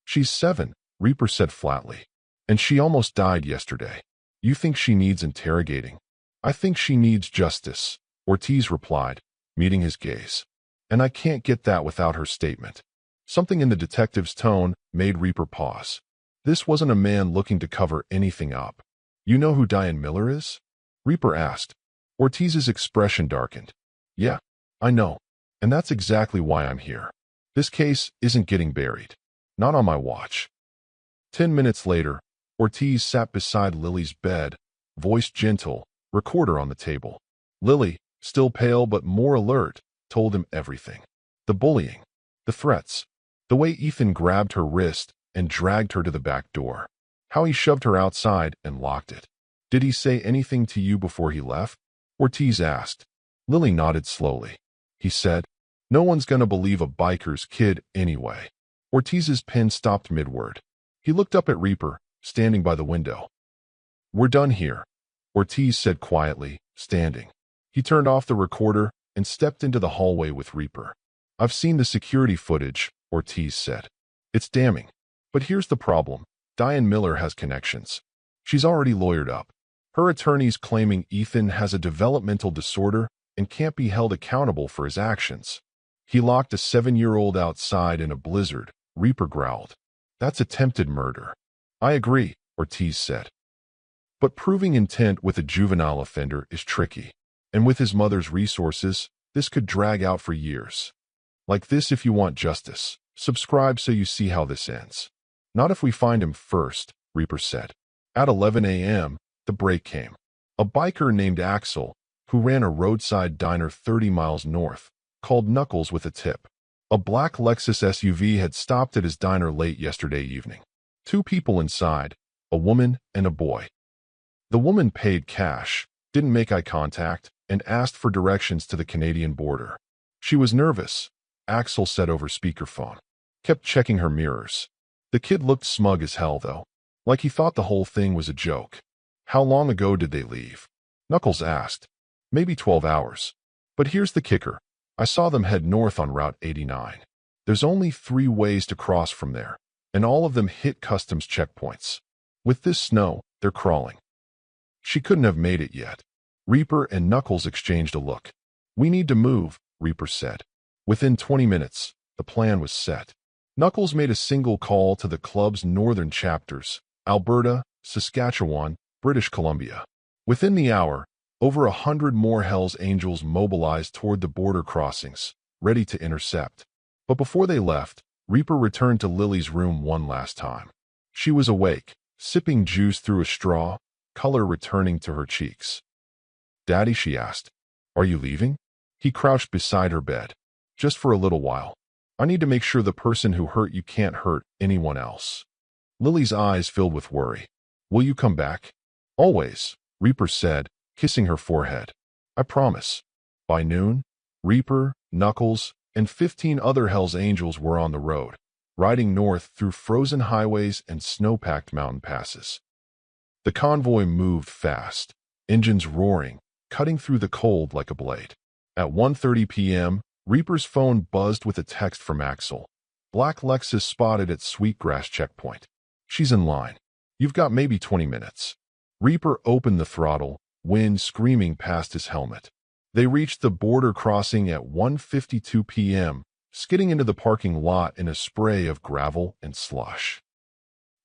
"She's 7, Reaper said flatly. "And she almost died yesterday. You think she needs interrogating?" "I think she needs justice," Ortiz replied, meeting his gaze. "And I can't get that without her statement." Something in the detective's tone made Reaper pause. This wasn't a man looking to cover anything up. "You know who Diane Miller is?" Reaper asked. Ortiz's expression darkened. "Yeah, I know. And that's exactly why I'm here. This case isn't getting buried. Not on my watch." 10 minutes later, Ortiz sat beside Lily's bed, voice gentle, recorder on the table. Lily, still pale but more alert, told him everything. The bullying, the threats, the way Ethan grabbed her wrist and dragged her to the back door, how he shoved her outside and locked it. "Did he say anything to you before he left?" Ortiz asked. Lily nodded slowly. "He said, 'No one's gonna believe a biker's kid anyway.'" Ortiz's pen stopped mid-word. He looked up at Reaper, standing by the window. "We're done here," Ortiz said quietly, standing. He turned off the recorder and stepped into the hallway with Reaper. "I've seen the security footage," Ortiz said. "It's damning. But here's the problem. Diane Miller has connections. She's already lawyered up. Her attorney's claiming Ethan has a developmental disorder and can't be held accountable for his actions. He locked a 7-year-old outside in a blizzard Reaper growled. That's attempted murder. I agree, Ortiz said. But proving intent with a juvenile offender is tricky. And with his mother's resources, this could drag out for years. Like this if you want justice. Subscribe so you see how this ends. Not if we find him first, Reaper said. At 11 a.m., the break came. A biker named Axel, who ran a roadside diner 30 miles north, called Knuckles with a tip. A black Lexus SUV had stopped at his diner late yesterday evening. 2 people inside, a woman and a boy. The woman paid cash, didn't make eye contact, and asked for directions to the Canadian border. She was nervous, Axel said over speakerphone. Kept checking her mirrors. The kid looked smug as hell, though, like he thought the whole thing was a joke. How long ago did they leave? Knuckles asked. Maybe 12 hours. But here's the kicker. I saw them head north on Route 89. There's only 3 ways to cross from there, and all of them hit customs checkpoints. With this snow, they're crawling. She couldn't have made it yet. Reaper and Knuckles exchanged a look. We need to move, Reaper said. Within 20 minutes, the plan was set. Knuckles made a single call to the club's northern chapters, Alberta, Saskatchewan, British Columbia. Within the hour, over 100 more Hells Angels mobilized toward the border crossings, ready to intercept. But before they left, Reaper returned to Lily's room one last time. She was awake, sipping juice through a straw, color returning to her cheeks. Daddy, she asked, are you leaving? He crouched beside her bed. Just for a little while. I need to make sure the person who hurt you can't hurt anyone else. Lily's eyes filled with worry. Will you come back? Always, Reaper said, kissing her forehead. I promise. By noon, Reaper, Knuckles, and 15 other Hells Angels were on the road, riding north through frozen highways and snow-packed mountain passes. The convoy moved fast, engines roaring, cutting through the cold like a blade. At 1:30 p.m., Reaper's phone buzzed with a text from Axel. Black Lexus spotted at Sweetgrass checkpoint. She's in line. You've got maybe 20 minutes. Reaper opened the throttle, wind screaming past his helmet. They reached the border crossing at 1:52 p.m., skidding into the parking lot in a spray of gravel and slush.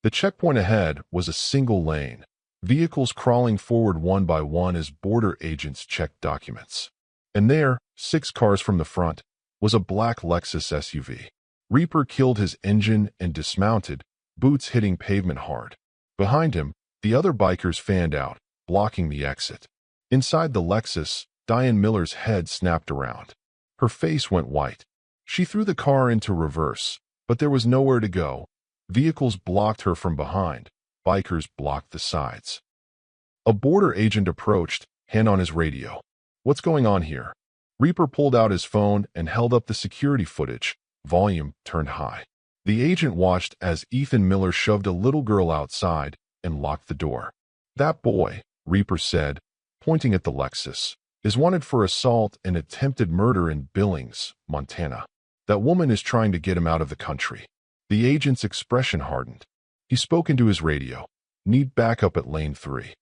The checkpoint ahead was a single lane, vehicles crawling forward one by one as border agents checked documents. And there, 6 cars from the front, was a black Lexus SUV. Reaper killed his engine and dismounted, boots hitting pavement hard. Behind him, the other bikers fanned out, blocking the exit. Inside the Lexus, Diane Miller's head snapped around. Her face went white. She threw the car into reverse, but there was nowhere to go. Vehicles blocked her from behind. Bikers blocked the sides. A border agent approached, hand on his radio. What's going on here? Reaper pulled out his phone and held up the security footage, volume turned high. The agent watched as Ethan Miller shoved a little girl outside and locked the door. That boy, Reaper said, pointing at the Lexus, is wanted for assault and attempted murder in Billings, Montana. That woman is trying to get him out of the country. The agent's expression hardened. He spoke into his radio. Need backup at lane 3.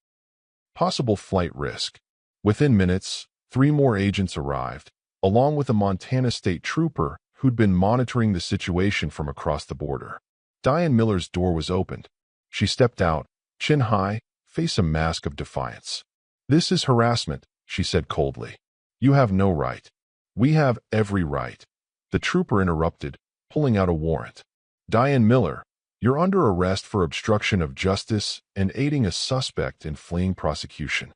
Possible flight risk. Within minutes, 3 more agents arrived, along with a Montana state trooper who'd been monitoring the situation from across the border. Diane Miller's door was opened. She stepped out, chin high, face a mask of defiance. This is harassment, she said coldly. You have no right. We have every right. The trooper interrupted, pulling out a warrant. Diane Miller, you're under arrest for obstruction of justice and aiding a suspect in fleeing prosecution.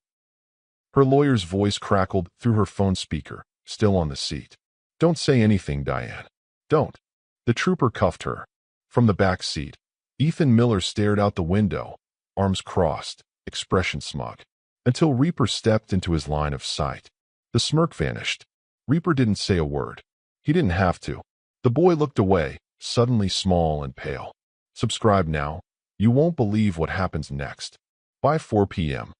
Her lawyer's voice crackled through her phone speaker, still on the seat. Don't say anything, Diane. Don't. The trooper cuffed her. From the back seat, Ethan Miller stared out the window, arms crossed, expression smug, until Reaper stepped into his line of sight. The smirk vanished. Reaper didn't say a word. He didn't have to. The boy looked away, suddenly small and pale. Subscribe now. You won't believe what happens next. By 4 p.m.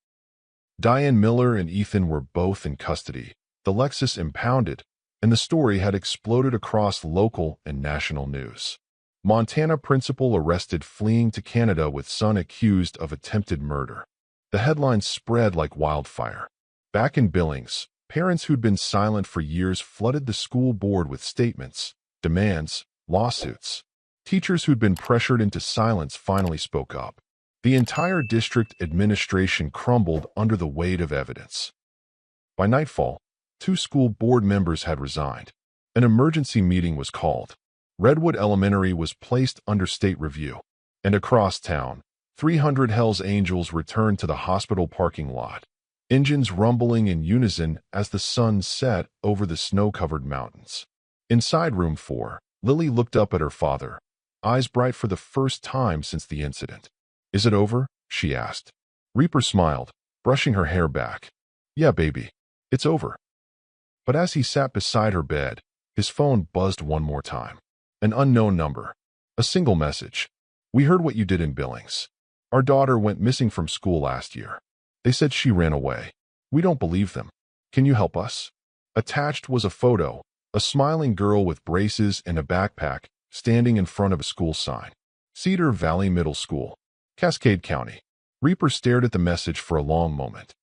Diane Miller and Ethan were both in custody, the Lexus impounded, and the story had exploded across local and national news. Montana principal arrested fleeing to Canada with son accused of attempted murder. The headlines spread like wildfire. Back in Billings, parents who'd been silent for years flooded the school board with statements, demands, lawsuits. Teachers who'd been pressured into silence finally spoke up. The entire district administration crumbled under the weight of evidence. By nightfall, 2 school board members had resigned. An emergency meeting was called. Redwood Elementary was placed under state review. And across town, 300 Hells Angels returned to the hospital parking lot, engines rumbling in unison as the sun set over the snow-covered mountains. Inside room 4, Lily looked up at her father, eyes bright for the first time since the incident. "Is it over?" she asked. Reaper smiled, brushing her hair back. "Yeah, baby. It's over." But as he sat beside her bed, his phone buzzed one more time. An unknown number. A single message. "We heard what you did in Billings. Our daughter went missing from school last year. They said she ran away. We don't believe them. Can you help us?" Attached was a photo, a smiling girl with braces and a backpack, standing in front of a school sign. Cedar Valley Middle School, Cascade County. Reaper stared at the message for a long moment.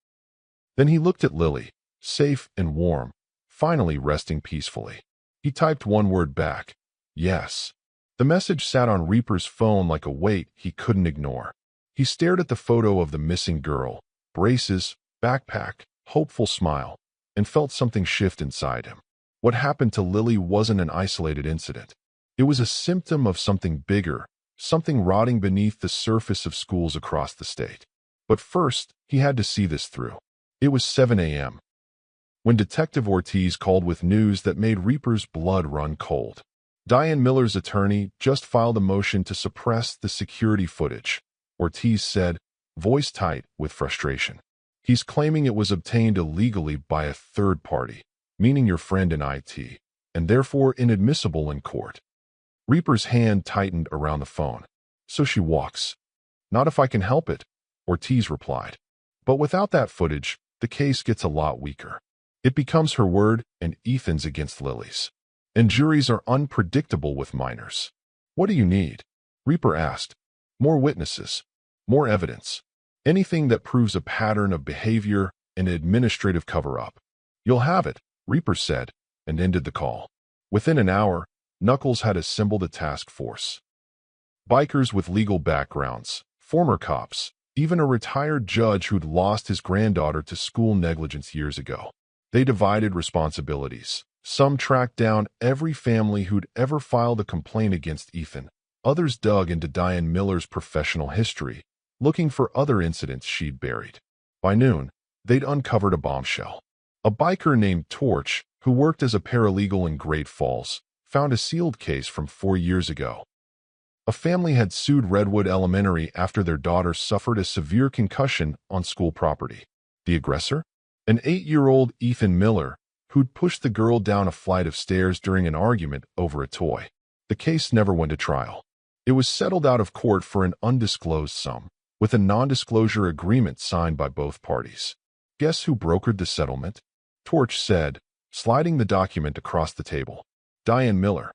Then he looked at Lily, safe and warm, finally resting peacefully. He typed one word back. "Yes." The message sat on Reaper's phone like a weight he couldn't ignore. He stared at the photo of the missing girl, braces, backpack, hopeful smile, and felt something shift inside him. What happened to Lily wasn't an isolated incident. It was a symptom of something bigger, something rotting beneath the surface of schools across the state. But first, he had to see this through. It was 7 a.m. when Detective Ortiz called with news that made Reaper's blood run cold. Diane Miller's attorney just filed a motion to suppress the security footage, Ortiz said, voice tight with frustration. He's claiming it was obtained illegally by a third party, meaning your friend in IT, and therefore inadmissible in court. Reaper's hand tightened around the phone. "So she walks." "Not if I can help it," Ortiz replied. "But without that footage, the case gets a lot weaker. It becomes her word and Ethan's against Lily's. And juries are unpredictable with minors." "What do you need?" Reaper asked. "More witnesses. More evidence. Anything that proves a pattern of behavior and administrative cover-up." "You'll have it," Reaper said, and ended the call. Within an hour, Knuckles had assembled a task force. Bikers with legal backgrounds, former cops, even a retired judge who'd lost his granddaughter to school negligence years ago. They divided responsibilities. Some tracked down every family who'd ever filed a complaint against Ethan. Others dug into Diane Miller's professional history, looking for other incidents she'd buried. By noon, they'd uncovered a bombshell. A biker named Torch, who worked as a paralegal in Great Falls, found a sealed case from 4 years ago. A family had sued Redwood Elementary after their daughter suffered a severe concussion on school property. The aggressor? An 8-year-old Ethan Miller, who'd pushed the girl down a flight of stairs during an argument over a toy. The case never went to trial. It was settled out of court for an undisclosed sum, with a non-disclosure agreement signed by both parties. "Guess who brokered the settlement?" Torch said, sliding the document across the table. "Diane Miller.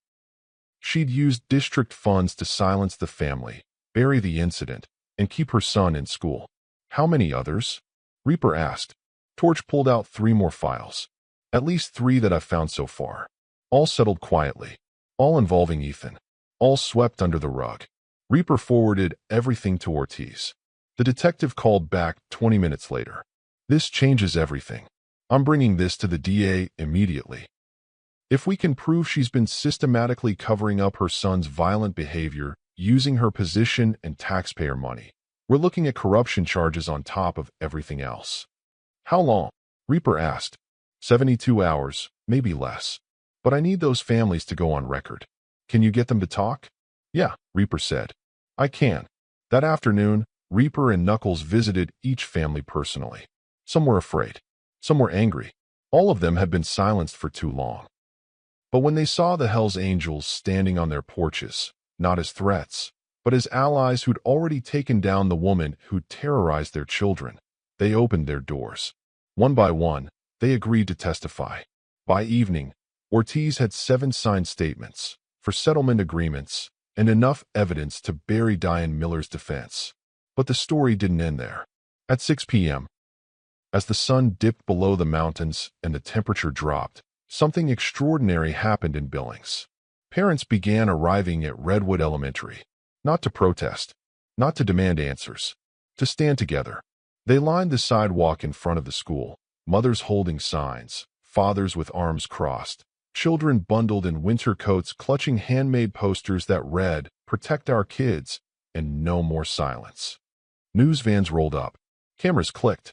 She'd used district funds to silence the family, bury the incident, and keep her son in school." "How many others?" Reaper asked. Torch pulled out 3 more files. "At least 3 that I've found so far. All settled quietly. All involving Ethan. All swept under the rug." Reaper forwarded everything to Ortiz. The detective called back 20 minutes later. "This changes everything. I'm bringing this to the DA immediately. If we can prove she's been systematically covering up her son's violent behavior, using her position and taxpayer money, we're looking at corruption charges on top of everything else." "How long?" Reaper asked. 72 hours, maybe less. But I need those families to go on record. Can you get them to talk?" "Yeah," Reaper said. "I can." That afternoon, Reaper and Knuckles visited each family personally. Some were afraid. Some were angry. All of them had been silenced for too long. But when they saw the Hells Angels standing on their porches, not as threats, but as allies who'd already taken down the woman who'd terrorized their children, they opened their doors. One by one, they agreed to testify. By evening, Ortiz had 7 signed statements for settlement agreements and enough evidence to bury Diane Miller's defense. But the story didn't end there. At 6 p.m., as the sun dipped below the mountains and the temperature dropped, something extraordinary happened in Billings. Parents began arriving at Redwood Elementary, not to protest, not to demand answers, to stand together. They lined the sidewalk in front of the school, mothers holding signs, fathers with arms crossed, children bundled in winter coats clutching handmade posters that read, "Protect our kids," and "No more silence." News vans rolled up. Cameras clicked.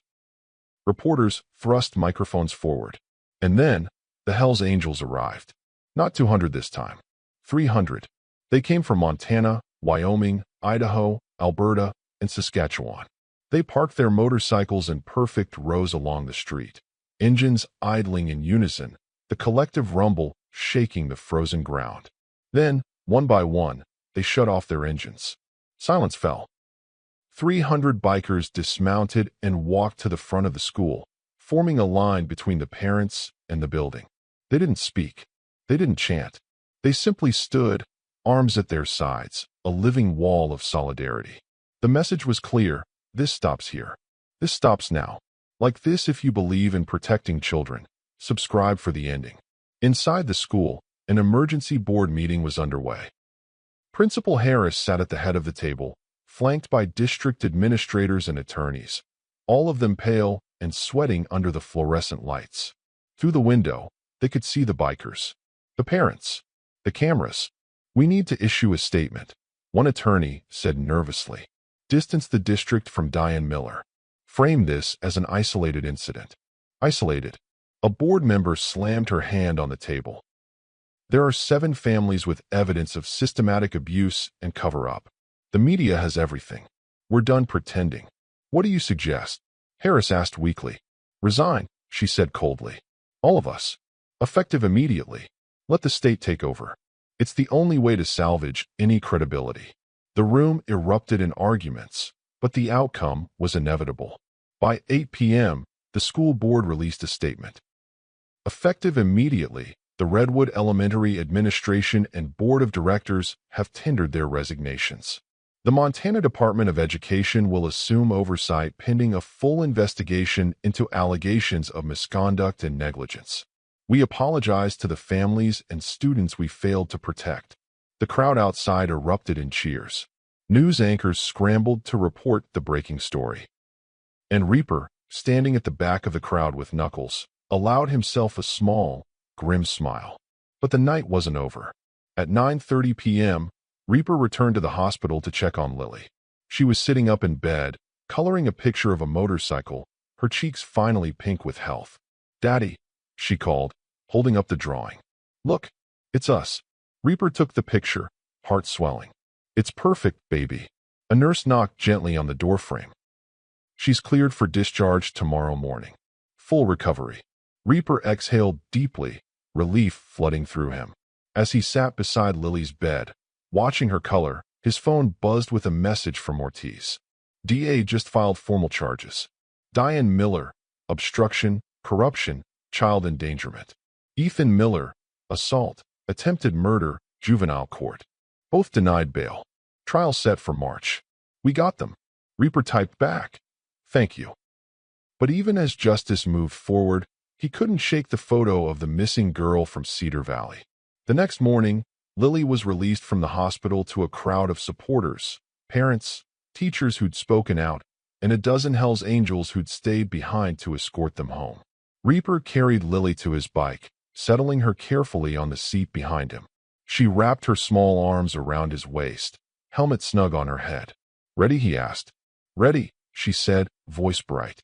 Reporters thrust microphones forward. And then, the Hells Angels arrived. Not 200 this time. 300. They came from Montana, Wyoming, Idaho, Alberta, and Saskatchewan. They parked their motorcycles in perfect rows along the street, engines idling in unison, the collective rumble shaking the frozen ground. Then, one by one, they shut off their engines. Silence fell. 300 bikers dismounted and walked to the front of the school, forming a line between the parents and the building. They didn't speak. They didn't chant. They simply stood, arms at their sides, a living wall of solidarity. The message was clear. This stops here. This stops now. Like this, if you believe in protecting children, subscribe for the ending. Inside the school, an emergency board meeting was underway. Principal Harris sat at the head of the table, flanked by district administrators and attorneys, all of them pale and sweating under the fluorescent lights. Through the window, they could see the bikers, the parents, the cameras. "We need to issue a statement," one attorney said nervously. "Distance the district from Diane Miller. Frame this as an isolated incident." Isolated. A board member slammed her hand on the table. "There are 7 families with evidence of systematic abuse and cover-up. The media has everything. We're done pretending. What do you suggest?" Harris asked weakly. "Resign," she said coldly. "All of us. Effective immediately. Let the state take over. It's the only way to salvage any credibility." The room erupted in arguments, but the outcome was inevitable. By 8 p.m., the school board released a statement. Effective immediately, the Redwood Elementary Administration and Board of Directors have tendered their resignations. The Montana Department of Education will assume oversight pending a full investigation into allegations of misconduct and negligence. We apologize to the families and students we failed to protect. The crowd outside erupted in cheers. News anchors scrambled to report the breaking story. And Reaper, standing at the back of the crowd with Knuckles, allowed himself a small, grim smile. But the night wasn't over. At 9:30 p.m., Reaper returned to the hospital to check on Lily. She was sitting up in bed, coloring a picture of a motorcycle, her cheeks finally pink with health. "Daddy," she called, holding up the drawing. "Look, it's us." Reaper took the picture, heart swelling. "It's perfect, baby." A nurse knocked gently on the doorframe. "She's cleared for discharge tomorrow morning. Full recovery." Reaper exhaled deeply, relief flooding through him. As he sat beside Lily's bed, watching her color, his phone buzzed with a message from Ortiz. "DA just filed formal charges. Diane Miller, obstruction, corruption, child endangerment. Ethan Miller, assault, attempted murder, juvenile court. Both denied bail. Trial set for March. We got them." Reaper typed back, "Thank you." But even as justice moved forward, he couldn't shake the photo of the missing girl from Cedar Valley. The next morning, Lily was released from the hospital to a crowd of supporters, parents, teachers who'd spoken out, and a dozen Hells Angels who'd stayed behind to escort them home. Reaper carried Lily to his bike, settling her carefully on the seat behind him. She wrapped her small arms around his waist, helmet snug on her head. "Ready?" he asked. "Ready," she said, voice bright.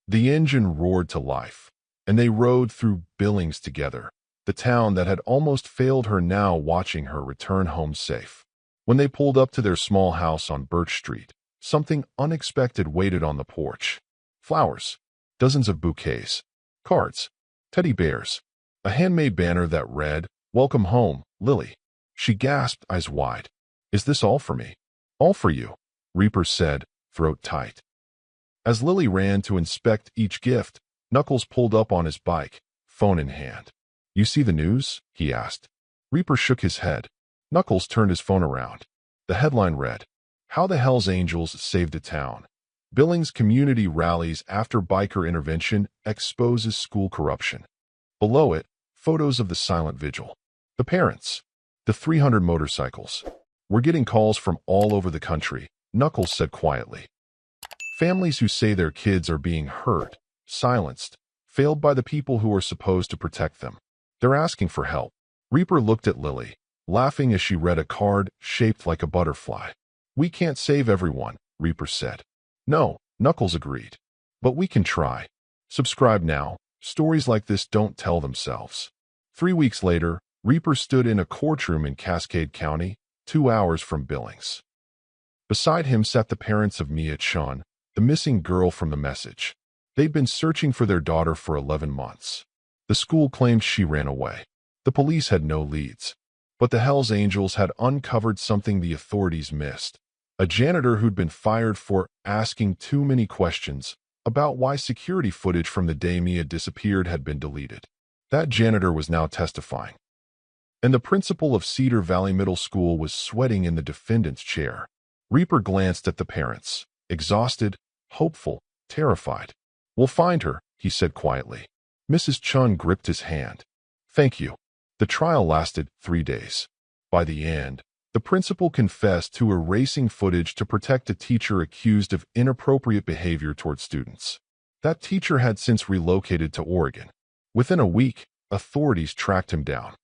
The engine roared to life, and they rode through Billings together, the town that had almost failed her now watching her return home safe. When they pulled up to their small house on Birch Street, something unexpected waited on the porch. Flowers, dozens of bouquets, cards, teddy bears, a handmade banner that read, "Welcome home, Lily." She gasped, eyes wide. "Is this all for me?" "All for you," Reaper said, throat tight. As Lily ran to inspect each gift, Knuckles pulled up on his bike, phone in hand. "You see the news?" he asked. Reaper shook his head. Knuckles turned his phone around. The headline read, "How the Hells Angels Saved a Town. Billings Community Rallies After Biker Intervention Exposes School Corruption." Below it, photos of the silent vigil. The parents, The 300 motorcycles. We're getting calls from all over the country, Knuckles said quietly. Families who say their kids are being hurt, silenced, failed by the people who are supposed to protect them. They're asking for help. Reaper looked at Lily, laughing as she read a card shaped like a butterfly. We can't save everyone, Reaper said. No, Knuckles agreed. But we can try. Subscribe now. Stories like this don't tell themselves. 3 weeks later, Reaper stood in a courtroom in Cascade County, 2 hours from Billings. Beside him sat the parents of Mia Chun, the missing girl from the message. They'd been searching for their daughter for 11 months. The school claimed she ran away. The police had no leads. But the Hells Angels had uncovered something the authorities missed. A janitor who'd been fired for asking too many questions about why security footage from the day Mia disappeared had been deleted. That janitor was now testifying. And the principal of Cedar Valley Middle School was sweating in the defendant's chair. Reaper glanced at the parents, exhausted, hopeful, terrified. We'll find her, he said quietly. Mrs. Chun gripped his hand. Thank you. The trial lasted 3 days. By the end, the principal confessed to erasing footage to protect a teacher accused of inappropriate behavior toward students. That teacher had since relocated to Oregon. Within a week, authorities tracked him down.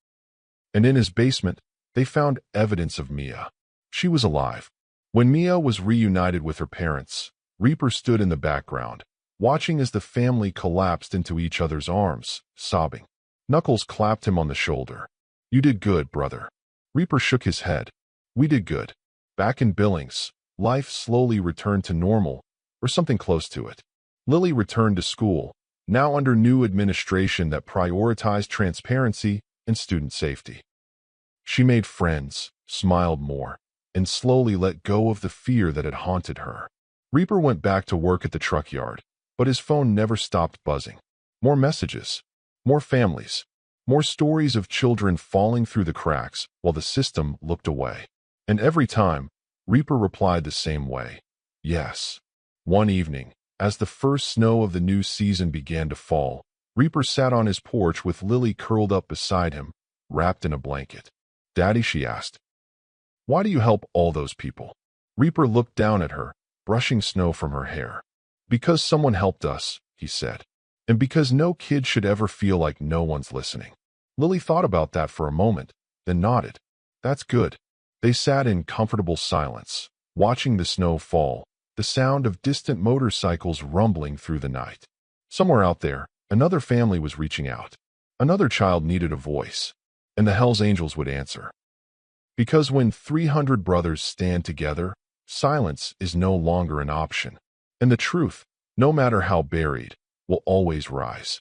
And in his basement, they found evidence of Mia. She was alive. When Mia was reunited with her parents, Reaper stood in the background, watching as the family collapsed into each other's arms, sobbing. Knuckles clapped him on the shoulder. You did good, brother. Reaper shook his head. We did good. Back in Billings, life slowly returned to normal, or something close to it. Lily returned to school, now under new administration that prioritized transparency and student safety. She made friends, smiled more, and slowly let go of the fear that had haunted her. Reaper went back to work at the truck yard, but his phone never stopped buzzing. More messages, more families, more stories of children falling through the cracks while the system looked away. And every time, Reaper replied the same way. Yes. One evening, as the first snow of the new season began to fall, Reaper sat on his porch with Lily curled up beside him, wrapped in a blanket. Daddy, she asked. Why do you help all those people? Reaper looked down at her, brushing snow from her hair. Because someone helped us, he said. And because no kid should ever feel like no one's listening. Lily thought about that for a moment, then nodded. That's good. They sat in comfortable silence, watching the snow fall, the sound of distant motorcycles rumbling through the night. Somewhere out there, another family was reaching out. Another child needed a voice, and the Hells Angels would answer. Because when 300 brothers stand together, silence is no longer an option. And the truth, no matter how buried, will always rise.